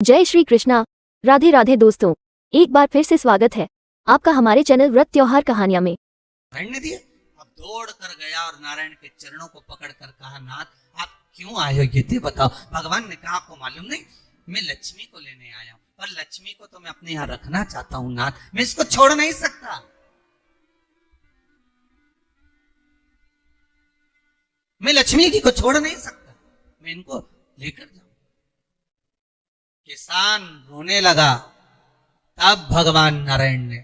जय श्री कृष्णा। राधे राधे दोस्तों, एक बार फिर से स्वागत है आपका हमारे चैनल व्रत त्योहार कहानियां में। ने दिया। अब दौड़ कर गया और नारायण के चरणों को पकड़कर कहा, नाथ आप क्यों आए हो ये बताओ। भगवान ने कहा, आपको मालूम नहीं, मैं लक्ष्मी को लेने आया हूं, पर लक्ष्मी को तो मैं अपने यहां रखना चाहता हूं नाथ, मैं इसको छोड़ नहीं सकता, मैं लक्ष्मी जी को छोड़ नहीं सकता, मैं इनको लेकर जाऊं। किसान रोने लगा। तब भगवान नारायण ने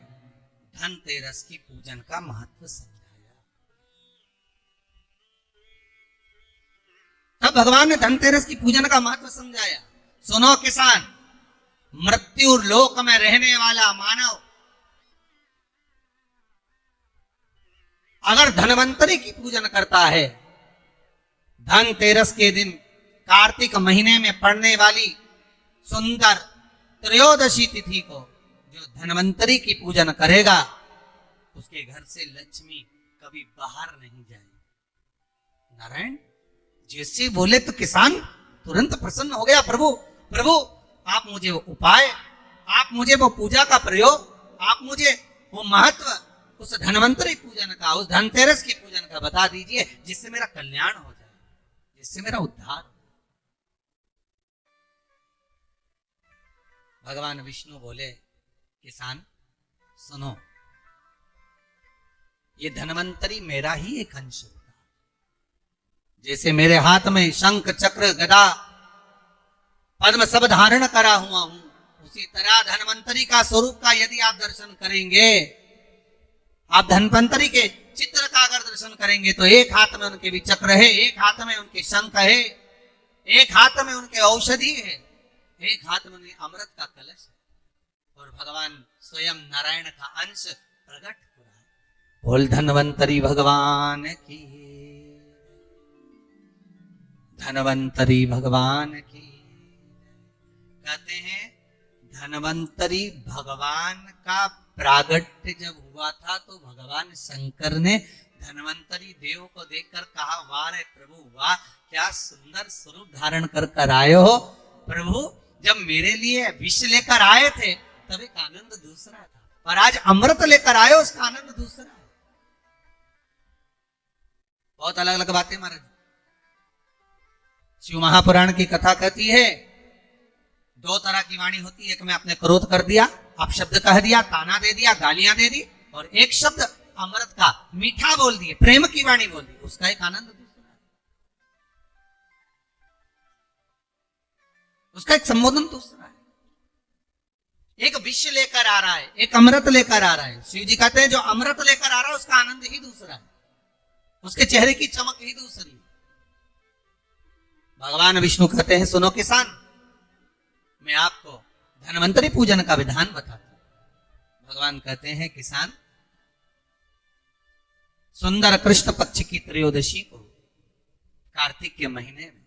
धनतेरस की पूजन का महत्व समझाया। तब भगवान ने धनतेरस की पूजन का महत्व समझाया। सुनो किसान, मृत्यु लोक में रहने वाला मानव अगर धनवंतरी की पूजन करता है, धनतेरस के दिन कार्तिक महीने में पड़ने वाली सुंदर त्रयोदशी तिथि को जो धनवंतरी की पूजन करेगा, उसके घर से लक्ष्मी कभी बाहर नहीं जाएगी। नारायण जैसे बोले तो किसान तुरंत प्रसन्न हो गया। प्रभु प्रभु आप मुझे वो उपाय, आप मुझे वो पूजा का प्रयोग, आप मुझे वो महत्व उस धनवंतरी पूजन का, उस धनतेरस की पूजन का बता दीजिए, जिससे मेरा कल्याण हो जाए, जिससे मेरा उद्धार। भगवान विष्णु बोले, किसान सुनो, ये धनवंतरी मेरा ही एक अंश होता है। जैसे मेरे हाथ में शंख चक्र गदा पद्म सब धारण करा हुआ हूं, उसी तरह धनवंतरी का स्वरूप का यदि आप दर्शन करेंगे, आप धनवंतरी के चित्र का अगर दर्शन करेंगे, तो एक हाथ में उनके भी चक्र है, एक हाथ में उनके शंख है, एक हाथ में उनके औषधि है, एक हाथ में अमृत का कलश है, और भगवान स्वयं नारायण का अंश प्रकट हो रहा है। बोल धनवंतरी भगवान की, धनवंतरी भगवान की। कहते हैं धनवंतरी भगवान का प्रागट्य जब हुआ था, तो भगवान शंकर ने धनवंतरी देव को देखकर कहा, वाह रे प्रभु वाह, क्या सुंदर स्वरूप धारण कर आए हो प्रभु। जब मेरे लिए विष लेकर आए थे तब एक आनंद दूसरा था, पर आज अमृत लेकर आए, उसका आनंद दूसरा है। बहुत अलग अलग बातें महाराज। शिव महापुराण की कथा कहती है, दो तरह की वाणी होती है, एक में आपने क्रोध कर दिया, आप शब्द कह दिया, ताना दे दिया, गालियां दे दी, और एक शब्द अमृत का मीठा बोल दिए, प्रेम की वाणी बोल दी, उसका एक आनंद दूसरा है, उसका एक संबोधन दूसरा है। एक विष लेकर आ रहा है, एक अमृत लेकर आ रहा है। शिव जी कहते हैं जो अमृत लेकर आ रहा है उसका आनंद ही दूसरा है, उसके चेहरे की चमक ही दूसरी। भगवान विष्णु कहते हैं, सुनो किसान, मैं आपको धनवंतरी पूजन का विधान बताता हूं। भगवान कहते हैं, किसान सुंदर कृष्ण पक्ष की त्रयोदशी को कार्तिक के महीने में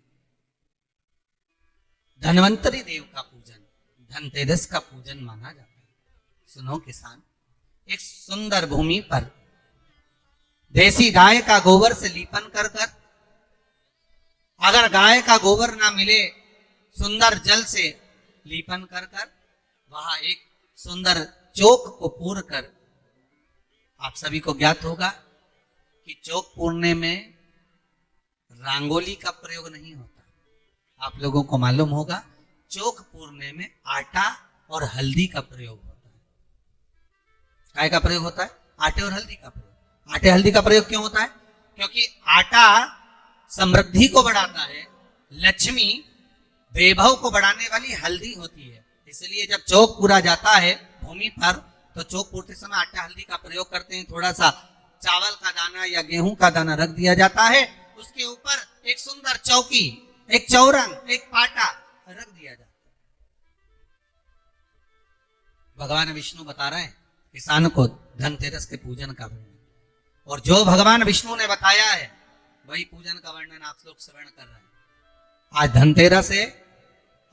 धनवंतरी देव का पूजन, धनतेरस का पूजन माना जाता है। सुनो किसान, एक सुंदर भूमि पर देसी गाय का गोबर से लीपन कर कर, अगर गाय का गोबर ना मिले, सुंदर जल से लीपन कर कर, वहां एक सुंदर चौक को पूर कर, आप सभी को ज्ञात होगा कि चौक पूरने में रंगोली का प्रयोग नहीं होता। आप लोगों को मालूम होगा, चौक पूरने में आटा और हल्दी का प्रयोग होता है। काय का प्रयोग होता है? आटे और हल्दी का प्रयोग। आटे हल्दी का प्रयोग क्यों होता है? क्योंकि आटा समृद्धि को बढ़ाता है, लक्ष्मी वैभव को बढ़ाने वाली हल्दी होती है। इसलिए जब चौक पूरा जाता है भूमि पर, तो चौक पूरते समय आटा हल्दी का प्रयोग करते हैं। थोड़ा सा चावल का दाना या गेहूं का दाना रख दिया जाता है, उसके ऊपर एक सुंदर चौकी, एक चौरंग, एक पाटा रख दिया जाता है। भगवान विष्णु बता रहे हैं किसान को धनतेरस के पूजन का वर्णन, और जो भगवान विष्णु ने बताया है वही पूजन का वर्णन आप लोग श्रवण कर रहे हैं। आज धनतेरस है,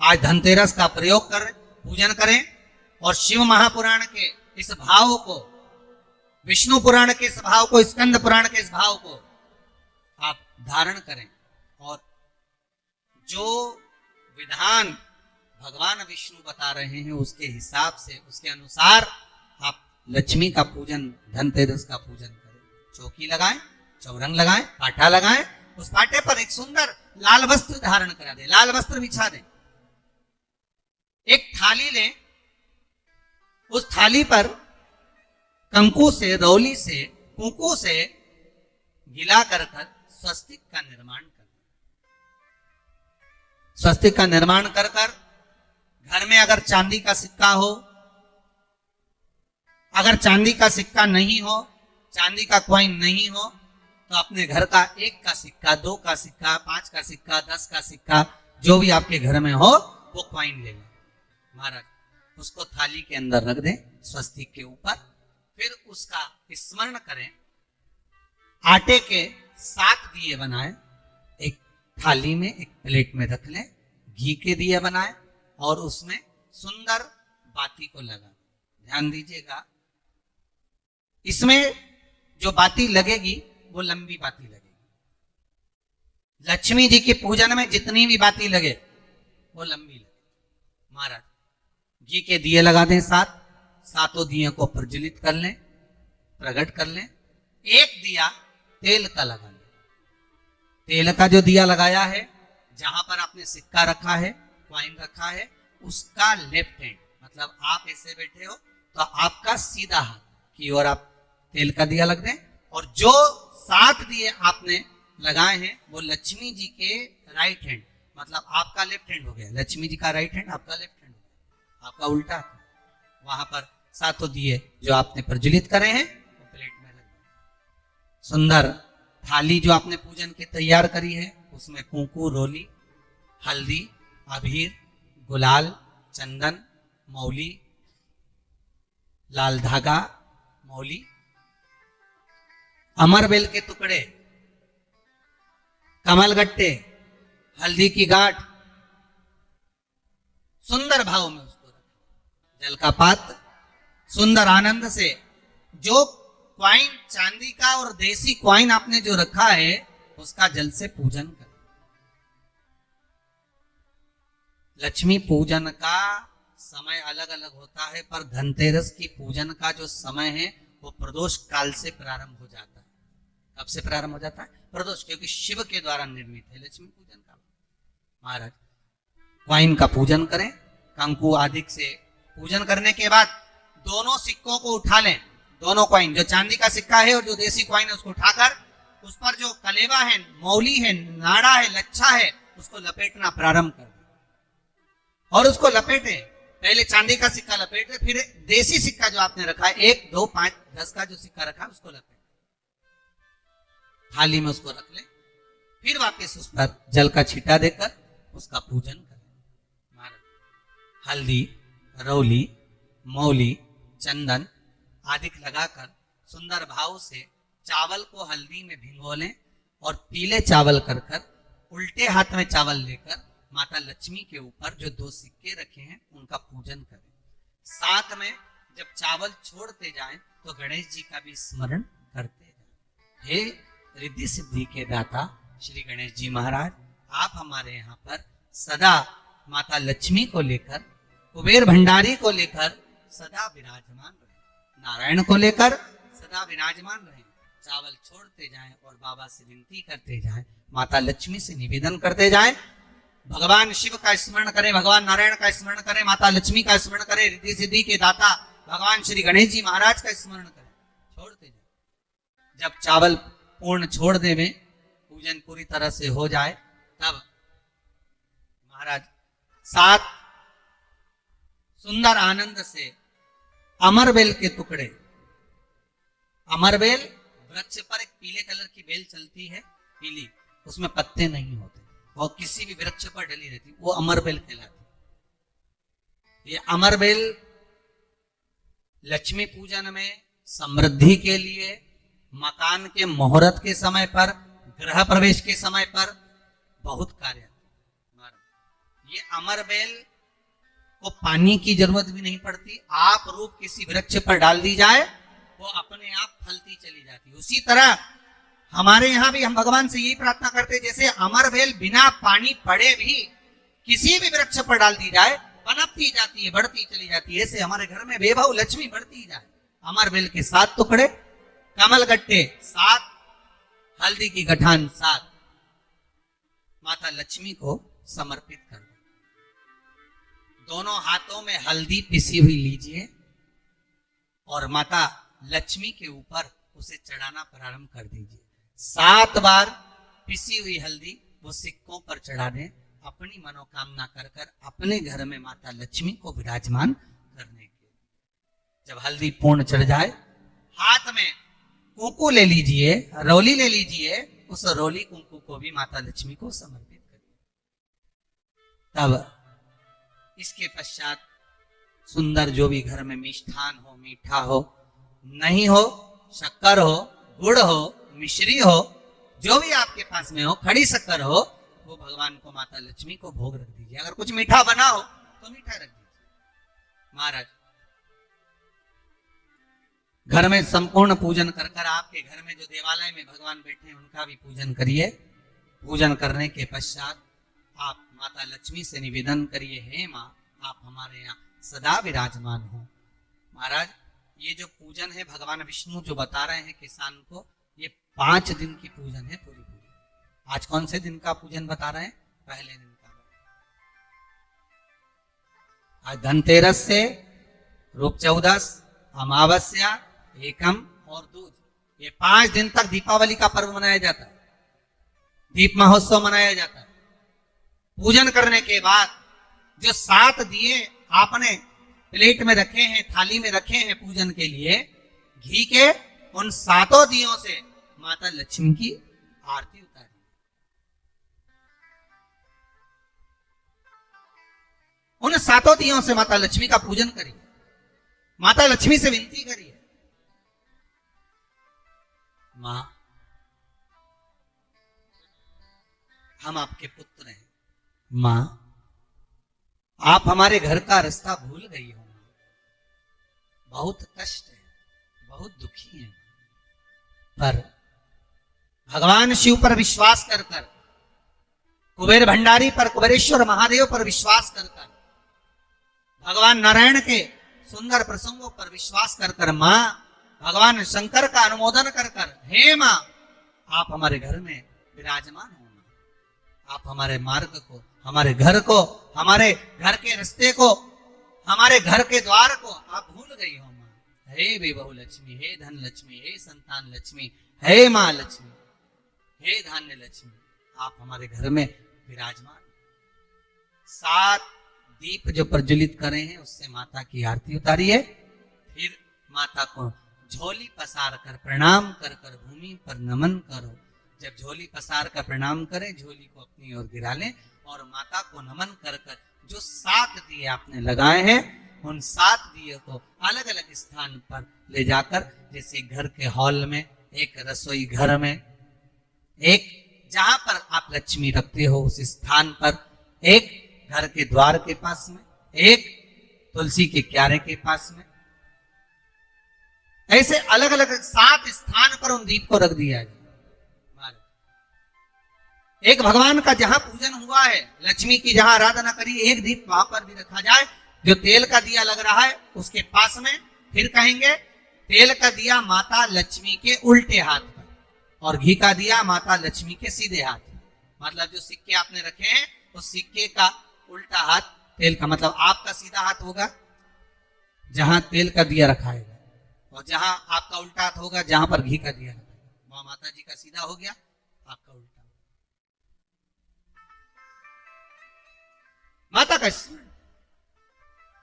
आज धनतेरस का प्रयोग कर पूजन करें, और शिव महापुराण के इस भाव को, विष्णु पुराण के इस भाव को, स्कंद पुराण के इस भाव को आप धारण करें, और जो विधान भगवान विष्णु बता रहे हैं उसके हिसाब से, उसके अनुसार आप लक्ष्मी का पूजन, धनतेरस का पूजन करें। चौकी लगाएं, चौरंग लगाएं, पाटा लगाएं, उस पाटे पर एक सुंदर लाल वस्त्र धारण करा दे, लाल वस्त्र बिछा दें। एक थाली लें, उस थाली पर कंकु से, रौली से, कुंकू से गिला कर स्वस्तिक का निर्माण कर, स्वस्तिक का निर्माण कर घर में अगर चांदी का सिक्का हो, अगर चांदी का सिक्का नहीं हो, चांदी का कॉइन नहीं हो, तो अपने घर का 1 का सिक्का, 2 का सिक्का, 5 का सिक्का, 10 का सिक्का, जो भी आपके घर में हो वो कॉइन ले लें महाराज, उसको थाली के अंदर रख दें स्वस्तिक के ऊपर। फिर उसका स्मरण करें, आटे के 7 दिए बनाएं, एक थाली में, एक प्लेट में रख लें, घी के दिए बनाएं और उसमें सुंदर बाती को लगा। ध्यान दीजिएगा, इसमें जो बाती लगेगी वो लंबी बाती लगेगी। लक्ष्मी जी के पूजन में जितनी भी बाती लगे वो लंबी लगे। महाराज घी के दिए लगा दें 7, सातों दिए को प्रज्वलित कर लें, प्रकट कर लें। एक दिया तेल का लगा लें। तेल का जो दिया लगाया है, जहां पर आपने सिक्का रखा है, कॉइन रखा है, उसका लेफ्ट हैंड, मतलब आप ऐसे बैठे हो तो आपका सीधा हाथ की ओर आप तेल का दिया लग दें। और जो 7 दिए आपने लगाए हैं वो लक्ष्मी जी के राइट हैंड, मतलब आपका लेफ्ट हैंड हो गया, लक्ष्मी जी का राइट हैंड, आपका लेफ्ट हैंड हो गया, आपका उल्टा। वहां पर 7 दिए जो आपने प्रज्वलित करे हैं वो प्लेट में रख दें। सुंदर थाली जो आपने पूजन की तैयार करी है, उसमें कुंकू, रोली, हल्दी, अबीर, गुलाल, चंदन, मौली, लाल धागा, मौली, अमरबेल के टुकड़े, कमलगट्टे, हल्दी की गांठ, सुंदर भाव में उसको रखें। जल का पात्र सुंदर आनंद से, जो क्वाइन चांदी का और देसी क्वाइन आपने जो रखा है उसका जल से पूजन करें। लक्ष्मी पूजन का समय अलग अलग होता है, पर धनतेरस की पूजन का जो समय है वो प्रदोष काल से प्रारंभ हो जाता है। कब से प्रारंभ हो जाता है? प्रदोष, क्योंकि शिव के द्वारा निर्मित है लक्ष्मी पूजन का। महाराज क्वाइन का पूजन करें, कंकु आदि से पूजन करने के बाद दोनों सिक्कों को उठा लें, दोनों कॉइन, जो चांदी का सिक्का है और जो देसी कॉइन है उसको उठाकर उस पर जो कलेवा है, मौली है, नाड़ा है, लच्छा है, उसको लपेटना प्रारंभ कर दें। और उसको लपेटे, पहले चांदी का सिक्का लपेटे, फिर देसी सिक्का जो आपने रखा है 1, 2, 5, 10 का जो सिक्का रखा है उसको लपेटे, थाली में उसको रख ले। फिर वापस उस पर जल का छींटा देकर उसका पूजन करें। हल्दी, रौली, मौली, चंदन आदि लगाकर सुंदर भाव से चावल को हल्दी में भिगो लें और पीले चावल कर उल्टे हाथ में चावल लेकर माता लक्ष्मी के ऊपर जो 2 सिक्के रखे हैं उनका पूजन करें। साथ में जब चावल छोड़ते जाएं तो गणेश जी का भी स्मरण करते जाएं। हे रिद्धि सिद्धि के दाता श्री गणेश जी महाराज, आप हमारे यहाँ पर सदा माता लक्ष्मी को लेकर, कुबेर भंडारी को लेकर सदा विराजमान रहे, नारायण को लेकर सदा विराजमान रहे। चावल छोड़ते जाएं और बाबा से विनती करते जाएं, माता लक्ष्मी से निवेदन करते जाएं, भगवान शिव का स्मरण करें, भगवान नारायण का स्मरण करें, माता लक्ष्मी का स्मरण करें, रिद्धि सिद्धि के दाता भगवान श्री गणेश जी महाराज का स्मरण करें, छोड़ते जाएं। जब चावल पूर्ण छोड़ देवे, पूजन पूरी तरह से हो जाए, तब महाराज 7 सुंदर आनंद से अमरबेल के टुकड़े, अमरबेल वृक्ष पर एक पीले कलर की बेल चलती है, पीली, उसमें पत्ते नहीं होते और किसी भी वृक्ष पर डली रहती, वो अमरबेल कहलाती। ये अमरबेल लक्ष्मी पूजन में, समृद्धि के लिए, मकान के मुहूर्त के समय पर, गृह प्रवेश के समय पर बहुत कार्य। ये अमरबेल को पानी की जरूरत भी नहीं पड़ती, आप रूप किसी वृक्ष पर डाल दी जाए वो अपने आप फलती चली जाती। उसी तरह हमारे यहाँ भी हम भगवान से यही प्रार्थना करते, जैसे अमरबेल बिना पानी पड़े भी किसी भी वृक्ष पर डाल दी जाए पनपती जाती है, बढ़ती चली जाती है। ऐसे हमारे घर में वैभव लक्ष्मी बढ़ती जाए। अमर बेल के 7 टुकड़े, कमल गट्टे 7, हल्दी की गठान 7 माता लक्ष्मी को समर्पित कर दो। दोनों हाथों में हल्दी पिसी हुई लीजिए और माता लक्ष्मी के ऊपर उसे चढ़ाना प्रारंभ कर दीजिए। 7 बार पिसी हुई हल्दी वो सिक्कों पर चढ़ा दें, अपनी मनोकामना कर कर अपने घर में माता लक्ष्मी को विराजमान करने के। जब हल्दी पूर्ण चढ़ जाए, हाथ में कुंकू ले लीजिए, रोली ले लीजिए, उस रोली कुंकू को भी माता लक्ष्मी को समर्पित करिए। तब इसके पश्चात सुंदर जो भी घर में मिष्ठान हो, मीठा हो, नहीं हो, शक्कर हो, गुड़ हो, मिश्री हो, जो भी आपके पास में हो, खड़ी शक्कर हो, वो भगवान को माता लक्ष्मी को भोग रख दीजिए। अगर कुछ मीठा बना हो तो मीठा रख दीजिए। महाराज घर में संपूर्ण पूजन कर कर आपके घर में जो देवालय में भगवान बैठे हैं उनका भी पूजन करिए। पूजन करने के पश्चात आप माता लक्ष्मी से निवेदन करिए, हे माँ आप हमारे यहाँ सदा विराजमान हो। महाराज ये जो पूजन है भगवान विष्णु जो बता रहे हैं किसान को, ये 5 दिन की पूजन है पूरी। आज कौन से दिन का पूजन बता रहे हैं? पहले दिन का। आज धनतेरस से रूप चौदस, अमावस्या, एकम और दूज, ये 5 दिन तक दीपावली का पर्व मनाया जाता है, दीप महोत्सव मनाया जाता है। पूजन करने के बाद जो 7 दिए आपने प्लेट में रखे हैं, थाली में रखे हैं पूजन के लिए, घी के उन 7 दियों से माता लक्ष्मी की आरती उतारी। उन 7 दियों से माता लक्ष्मी का पूजन करिए। माता लक्ष्मी से विनती करिए, मां हम आपके पुत्र हैं, मां आप हमारे घर का रास्ता भूल गई हो, बहुत कष्ट है, बहुत दुखी है, पर भगवान शिव पर विश्वास कर कर, कुबेर भंडारी पर, कुबेरेश्वर महादेव पर विश्वास कर कर, भगवान नारायण के सुंदर प्रसंगों पर विश्वास कर कर, मां भगवान शंकर का अनुमोदन कर कर, हे मां आप हमारे घर में विराजमान हो, आप हमारे मार्ग को, हमारे घर को, हमारे घर के रास्ते को, हमारे घर के द्वार को आप भूल गई हो मां। हे विभव लक्ष्मी, हे धन लक्ष्मी, हे संतान लक्ष्मी, हे मां लक्ष्मी, हे धान्य लक्ष्मी, आप हमारे घर में विराजमान। 7 दीप जो प्रज्वलित करे हैं उससे माता की आरती उतारिए। फिर माता को झोली पसार कर प्रणाम कर कर भूमि पर नमन करो। जब झोली पसार कर प्रणाम करें, झोली को अपनी ओर गिरा लें और माता को नमन कर कर जो 7 दिए आपने लगाए हैं उन 7 दिए को अलग अलग स्थान पर ले जाकर, जैसे घर के हॉल में, एक रसोई घर में, एक जहां पर आप लक्ष्मी रखते हो उस स्थान पर, एक घर के द्वार के पास में, एक तुलसी के क्यारे के पास में, ऐसे अलग अलग 7 स्थान पर उन दीप को रख दिया जाए। एक भगवान का जहां पूजन हुआ है, लक्ष्मी की जहां आराधना करी, एक दीप वहां पर भी रखा जाए। जो तेल का दिया लग रहा है उसके पास में, फिर कहेंगे तेल का दिया माता लक्ष्मी के उल्टे हाथ पर और घी का दिया माता लक्ष्मी के सीधे हाथ पर। मतलब जो सिक्के आपने रखे हैं उस सिक्के का उल्टा हाथ तेल का, मतलब आपका सीधा हाथ होगा जहां तेल का दिया रखाएगा, और जहां आपका उल्टा हाथ होगा जहां पर घी का दिया रखाएगा। वहां माता जी का सीधा हो गया, आपका उल्टा। माता का स्मरण,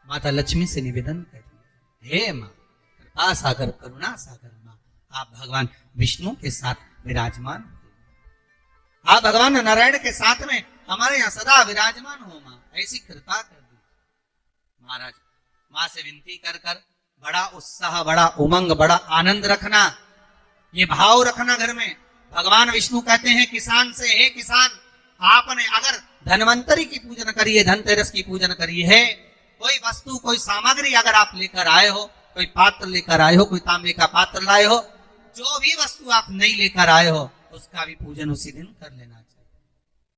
माता लक्ष्मी से निवेदन करिए, हे मां कृपा सागर, करुणा सागर मां आप भगवान विष्णु के साथ विराजमान हो, आप भगवान नारायण के साथ में हमारे यहाँ सदा विराजमान हो मां, ऐसी कृपा कर दी। महाराज मां से विनती कर कर बड़ा उत्साह, बड़ा उमंग, बड़ा आनंद रखना, ये भाव रखना घर में। भगवान विष्णु कहते हैं किसान से, हे किसान आपने अगर धनवंतरी की पूजन करी है, धनतेरस की पूजन करी है, कोई वस्तु, कोई सामग्री अगर आप लेकर आए हो, कोई पात्र लेकर आए हो, कोई तांबे का पात्र लाए हो, जो भी वस्तु आप नहीं लेकर आए हो उसका भी पूजन उसी दिन कर लेना।